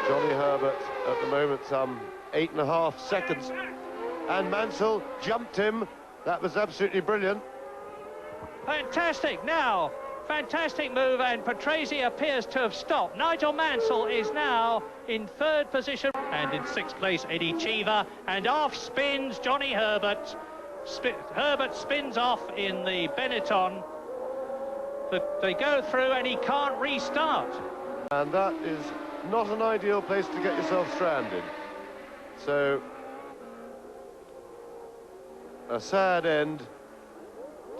Johnny Herbert at the moment 8.5 seconds, and Mansell jumped him. That was absolutely brilliant. Fantastic now. Fantastic move, and Patrese appears to have stopped. Nigel Mansell is now in 3rd position, and in 6th place Eddie Cheever, and off spins Johnny Herbert. Herbert spins off in the Benetton. They go through and he can't restart. And that is not an ideal place to get yourself stranded. So, a sad end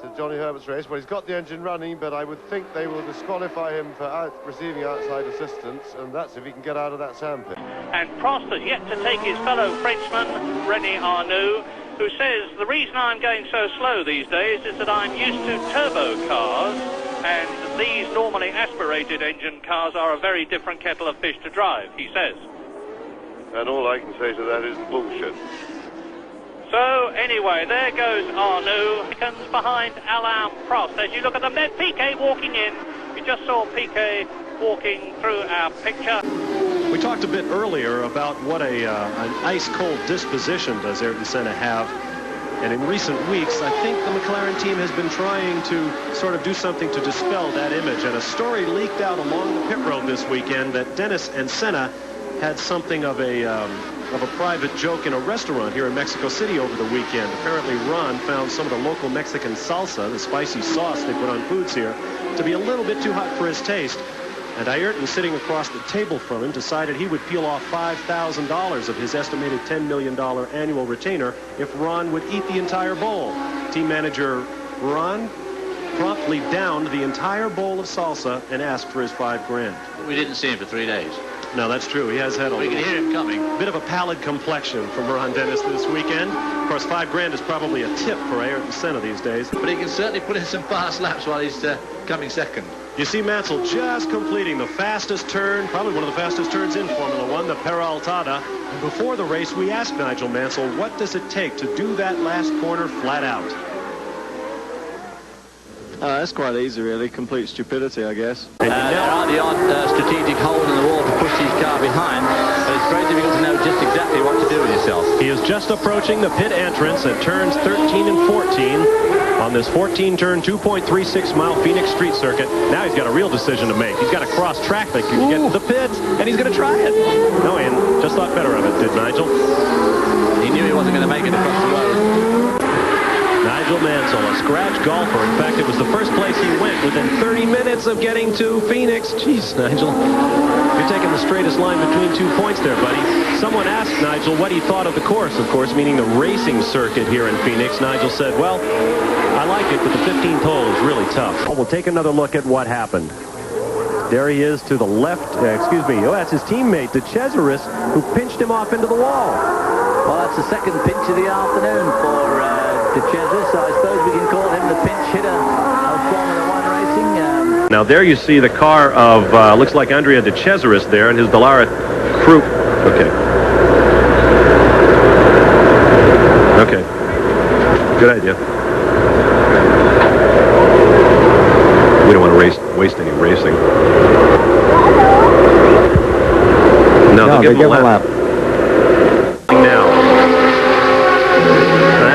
to Johnny Herbert's race. Well, he's got the engine running, but I would think they will disqualify him for receiving outside assistance, and that's if he can get out of that sandpit. And Prost has yet to take his fellow Frenchman, René Arnoux, who says, the reason I'm going so slow these days is that I'm used to turbo cars, and these normally aspirated engine cars are a very different kettle of fish to drive, he says. And all I can say to that is bullshit. So, anyway, there goes Arnoux, seconds behind Alain Prost. As you look at them, there's Piquet walking in. We just saw Piquet walking through our picture. We talked a bit earlier about what an ice-cold disposition does Ayrton Senna have. And in recent weeks, I think the McLaren team has been trying to sort of do something to dispel that image. And a story leaked out along the pit road this weekend that Dennis and Senna had something of a private joke in a restaurant here in Mexico City over the weekend. Apparently Ron found some of the local Mexican salsa, the spicy sauce they put on foods here, to be a little bit too hot for his taste. And Ayrton, sitting across the table from him, decided he would peel off $5,000 of his estimated $10 million annual retainer if Ron would eat the entire bowl. Team manager Ron promptly downed the entire bowl of salsa and asked for his $5 grand. We didn't see him for 3 days. No, that's true. He has had We can hear him coming. Bit of a pallid complexion from Ron Dennis this weekend. Of course, $5 grand is probably a tip for Ayrton Senna these days. But he can certainly put in some fast laps while he's coming second. You see Mansell just completing the fastest turn, probably one of the fastest turns in Formula One, the Peraltada. And before the race, we asked Nigel Mansell, what does it take to do that last corner flat out? That's quite easy, really. Complete stupidity, I guess. There are the odd strategic hole in the wall to push his car behind, but it's very difficult to know just exactly what to do with yourself. He is just approaching the pit entrance at turns 13 and 14 on this 14-turn, 2.36-mile Phoenix Street circuit. Now he's got a real decision to make. He's got to cross traffic to get to the pits, and he's going to try it. No, Ian just thought better of it, did Nigel? He knew he wasn't going to make it across the road. Nigel Mansell, a scratch golfer. In fact, it was the first place he went within 30 minutes of getting to Phoenix. Jeez, Nigel, you're taking the straightest line between 2 points there, buddy. Someone asked Nigel what he thought of the course, of course, meaning the racing circuit here in Phoenix. Nigel said, well, I like it, but the 15th hole is really tough. Oh, we'll take another look at what happened. There he is to the left. Oh, that's his teammate, Patrese, who pinched him off into the wall. Well, that's the second pinch of the afternoon for Patrese, so I suppose we can call him the pinch hitter of Formula One racing. Now there you see the car of, looks like Andrea de Cesaris there, and his Dallara crew. Okay. Okay. Good idea. We don't want to waste any racing. No, they'll give him a lap. Now.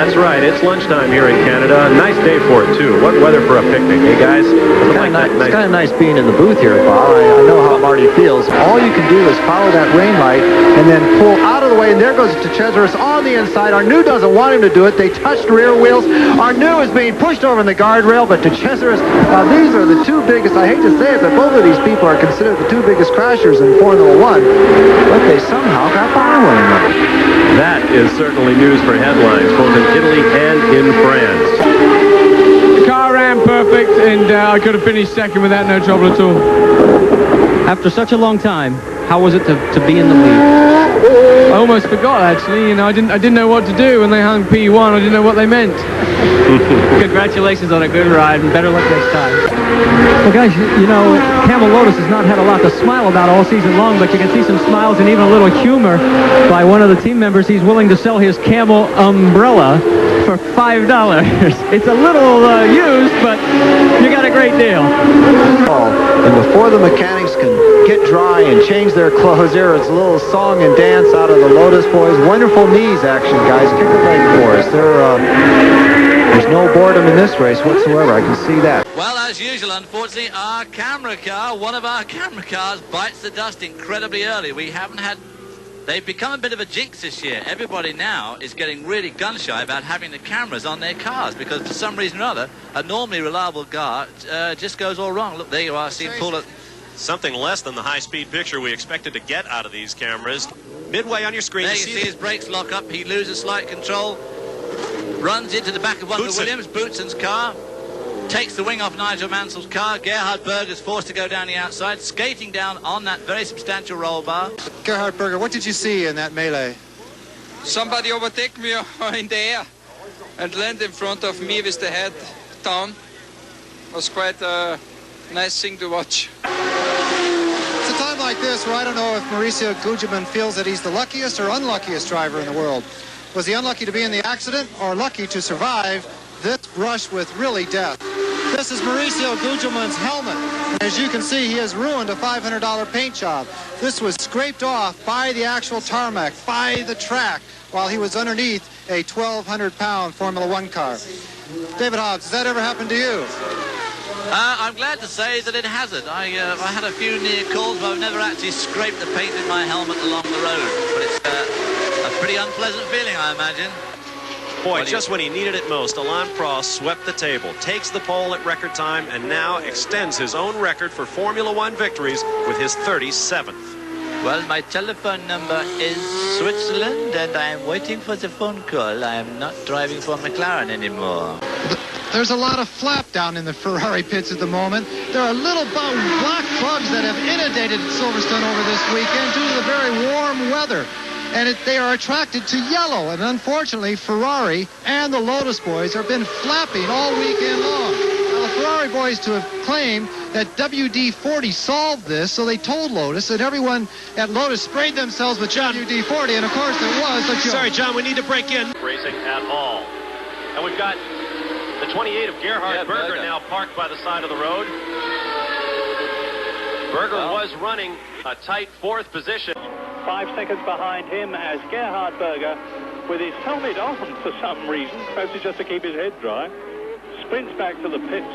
That's right, it's lunchtime here in Canada. Nice day for it, too. What weather for a picnic, hey, guys? It's kind of nice being in the booth here, Bob. I know how Marty feels. All you can do is follow that rain light and then pull out of the way, and there goes Patrese on the inside. Arnoux doesn't want him to do it. They touched rear wheels. Arnoux is being pushed over in the guardrail, but Patrese, these are the two biggest, I hate to say it, but both of these people are considered the two biggest crashers in Formula One, but they somehow got by one another. That is certainly news for headlines, both in Italy and in France. The car ran perfect, and I could have finished second with that, no trouble at all. After such a long time, how was it to be in the lead? I almost forgot, actually. You know, I didn't know what to do when they hung P1. I didn't know what they meant. Congratulations on a good ride, and better luck next time. Well, guys, you know, Camel Lotus has not had a lot to smile about all season long, but you can see some smiles and even a little humor by one of the team members. He's willing to sell his Camel umbrella for $5. It's a little used, but you got a great deal. And before the mechanics can get dry and change their clothes. There is a little song and dance out of the Lotus boys. Wonderful knees action, guys. Kick a leg for us. There's no boredom in this race whatsoever. I can see that. Well, as usual, unfortunately, our camera car, one of our camera cars, bites the dust incredibly early. We haven't had... They've become a bit of a jinx this year. Everybody now is getting really gun-shy about having the cameras on their cars because for some reason or other, a normally reliable car just goes all wrong. Look, there you are. See him pull it. Something less than the high-speed picture we expected to get out of these cameras. Midway on your screen. There you see his brakes lock up. He loses slight control. Runs into the back of one of the Williams, Boutsen's car. Takes the wing off Nigel Mansell's car. Gerhard Berger is forced to go down the outside, skating down on that very substantial roll bar. Gerhard Berger, what did you see in that melee? Somebody overtake me in the air and land in front of me with the head down. It was quite a nice thing to watch. It's a time like this where I don't know if Mauricio Gugelmin feels that he's the luckiest or unluckiest driver in the world. Was he unlucky to be in the accident or lucky to survive this rush with really death? This is Mauricio Gugelmin's helmet. And as you can see, he has ruined a $500 paint job. This was scraped off by the actual tarmac, by the track, while he was underneath a 1,200-pound Formula One car. David Hobbs, has that ever happened to you? I'm glad to say that it hasn't. I had a few near calls, but I've never actually scraped the paint in my helmet along the road. But it's a pretty unpleasant feeling, I imagine. Boy, just when he needed it most, Alain Prost swept the table, takes the pole at record time, and now extends his own record for Formula One victories with his 37th. Well, my telephone number is Switzerland, and I am waiting for the phone call. I am not driving for McLaren anymore. There's a lot of flap down in the Ferrari pits at the moment. There are little black bugs that have inundated Silverstone over this weekend due to the very warm weather. And they are attracted to yellow. And unfortunately, Ferrari and the Lotus boys have been flapping all weekend long. Now, the Ferrari boys to have claimed that WD-40 solved this, so they told Lotus, and everyone at Lotus sprayed themselves with WD-40, and of course it was a joke. Sorry, John, we need to break in. Racing at all. And we've got the 28 of Gerhard Berger now parked by the side of the road. Berger was running a tight fourth position. 5 seconds behind him as Gerhard Berger, with his helmet on for some reason, perhaps just to keep his head dry, sprints back to the pits.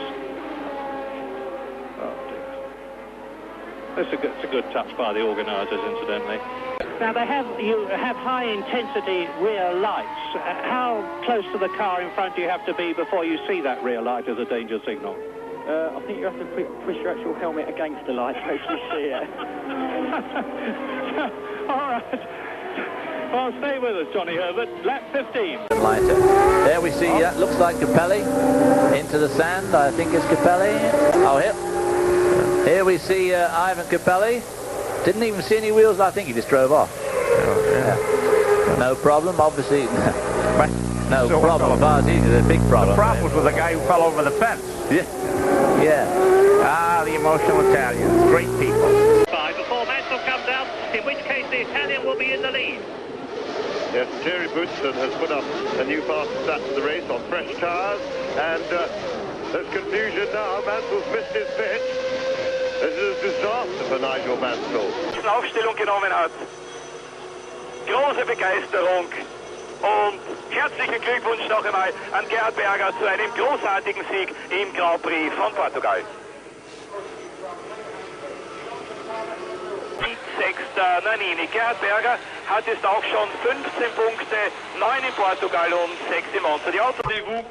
Oh dear. It's a good touch by the organisers, incidentally. Now you have high intensity rear lights. How close to the car in front do you have to be before you see that rear light as a danger signal? I think you have to push your actual helmet against the light to actually see it. All right. Well, stay with us, Johnny Herbert. Lap 15. Lighter. There we see, looks like Capelli into the sand. I think it's Capelli. Oh, here we see Ivan Capelli. Didn't even see any wheels. I think he just drove off. Yeah. No problem, obviously. No problem. It's a big problem. The problem was with the guy who fell over the fence. Yeah. Ah, the emotional Italians. Great people. Before Mansell comes out, in which case the Italian will be in the lead. Yes, Thierry Boutsen has put up a new fast start to the race on fresh tyres, and there's confusion now. Mansell's missed his pitch. This is a disaster for Nigel Mansell. Aufstellung genommen hat. Große Begeisterung und herzlichen Glückwunsch noch einmal an Gerhard Berger zu einem großartigen Sieg im Grand Prix von Portugal. Sechster Nannini. Gerhard Berger hat jetzt auch schon 15 Punkte, 9 in Portugal und 6 in Monza. Die Autos. Rendez-vous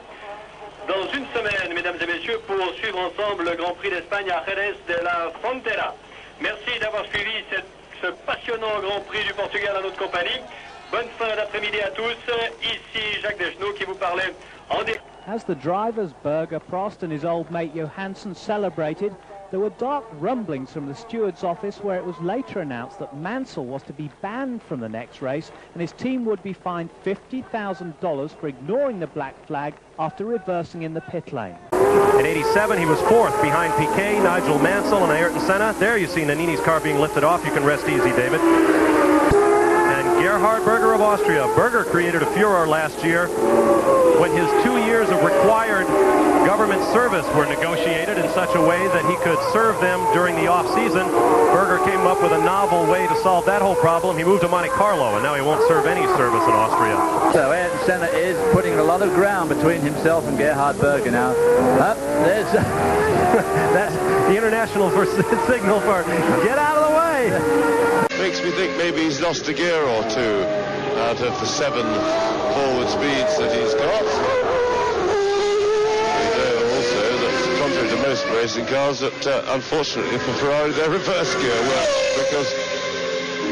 dans une semaine, mesdames et messieurs, pour suivre ensemble le Grand Prix d'Espagne à Jerez de la Frontera. Merci d'avoir suivi ce passionnant Grand Prix du Portugal en notre compagnie. Bonne fin d'après-midi à tous. Ici Jacques Deschenaux qui vous parlait en direct. As the drivers Berger, Prost and his old mate Johansson celebrated, there were dark rumblings from the steward's office where it was later announced that Mansell was to be banned from the next race and his team would be fined $50,000 for ignoring the black flag after reversing in the pit lane. In 87, he was fourth behind Piquet, Nigel Mansell, and Ayrton Senna. There you see Nannini's car being lifted off. You can rest easy, David. And Gerhard Berger of Austria. Berger created a furor last year when his 2 years of required government service were negotiated in such a way that he could serve them during the off-season. Berger came up with a novel way to solve that whole problem. He moved to Monte Carlo, and now he won't serve any service in Austria. So Ayrton Senna is putting a lot of ground between himself and Gerhard Berger now. There's that's the international signal for get out of the way. Makes me think maybe he's lost a gear or two out of the 7 forward speeds that he's got. We know also that, contrary to most racing cars, that unfortunately for Ferrari their reverse gear works, because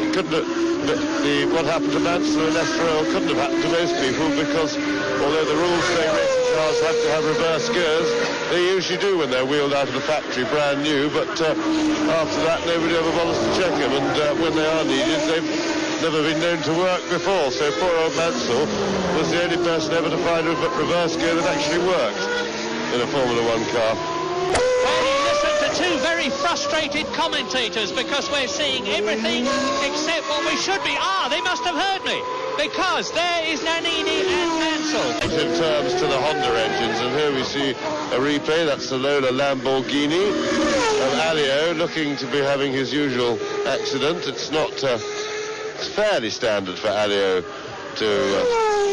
it couldn't have, what happened to Mansell and Estoril couldn't have happened to most people, because although the rules say racing cars have to have reverse gears, they usually do when they're wheeled out of the factory brand new, but after that nobody ever bothers to check them, and when they are needed they've never been known to work before. So poor old Mansell was the only person ever to find a reverse gear that actually worked in a Formula 1 car. Two very frustrated commentators, because we're seeing everything except what we should be. They must have heard me, because there is Nannini and Mansell. In terms to the Honda engines, and here we see a replay. That's the Lola Lamborghini, and Alio looking to be having his usual accident. It's not it's fairly standard for Alio to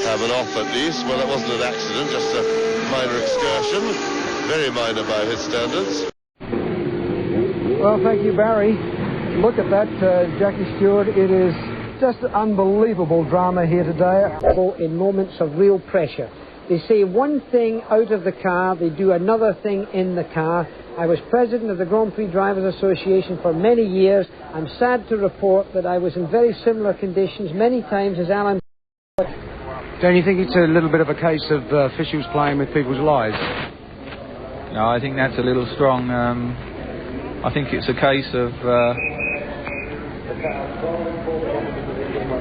have an off at least. Well, that wasn't an accident, just a minor excursion, very minor by his standards. Well, thank you, Barry. Look at that, Jackie Stewart. It is just unbelievable drama here today. In moments of real pressure. They say one thing out of the car, they do another thing in the car. I was president of the Grand Prix Drivers Association for many years. I'm sad to report that I was in very similar conditions many times as Alan. Don't you think it's a little bit of a case of officials playing with people's lives? No, I think that's a little strong. I think it's a case of. I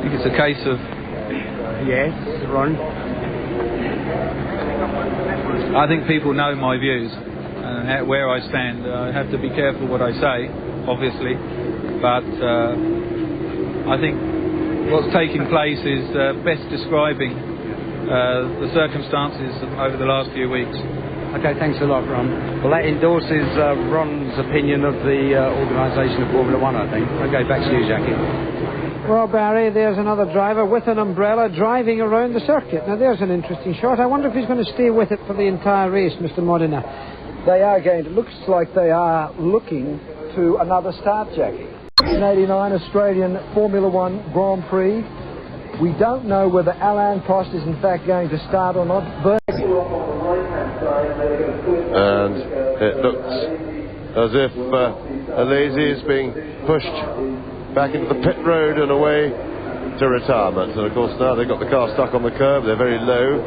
think it's a case of. Yes, Ron. I think people know my views and where I stand. I have to be careful what I say, obviously, but I think what's taking place is best describing the circumstances over the last few weeks. Okay, thanks a lot, Ron. Well, that endorses Ron's opinion of the organisation of Formula 1, I think. Okay, back to you, Jackie. Well, Barry, there's another driver with an umbrella driving around the circuit. Now, there's an interesting shot. I wonder if he's going to stay with it for the entire race, Mr. Modena. They are going to. Looks like they are looking to another start, Jackie. 1989 Australian Formula 1 Grand Prix. We don't know whether Alain Prost is in fact going to start or not. And it looks as if Alesi is being pushed back into the pit road and away to retirement. And of course now they've got the car stuck on the curb. They're very low,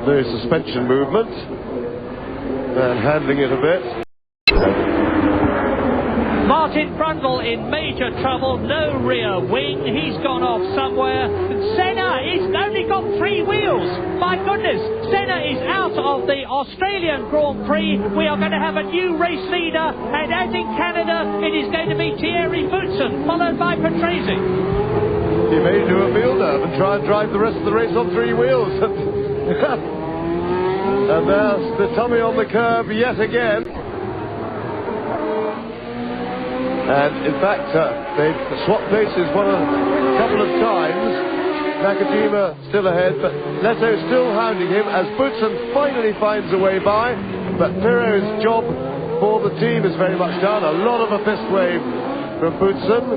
no suspension movement, and handling it a bit. Martin Brundle in major trouble, no rear wing, he's gone off somewhere. Senna has only got 3 wheels. My goodness, Senna is out of the Australian Grand Prix. We are going to have a new race leader, and as in Canada, it is going to be Thierry Boutsen, followed by Patrese. He may do a build-up and try and drive the rest of the race on 3 wheels. And there's the Tommy on the curb yet again. And in fact, they've swapped places a couple of times. Nakajima still ahead, but Leto still hounding him as Boutsen finally finds a way by. But Pirro's job for the team is very much done. A lot of a fist wave from Boutsen.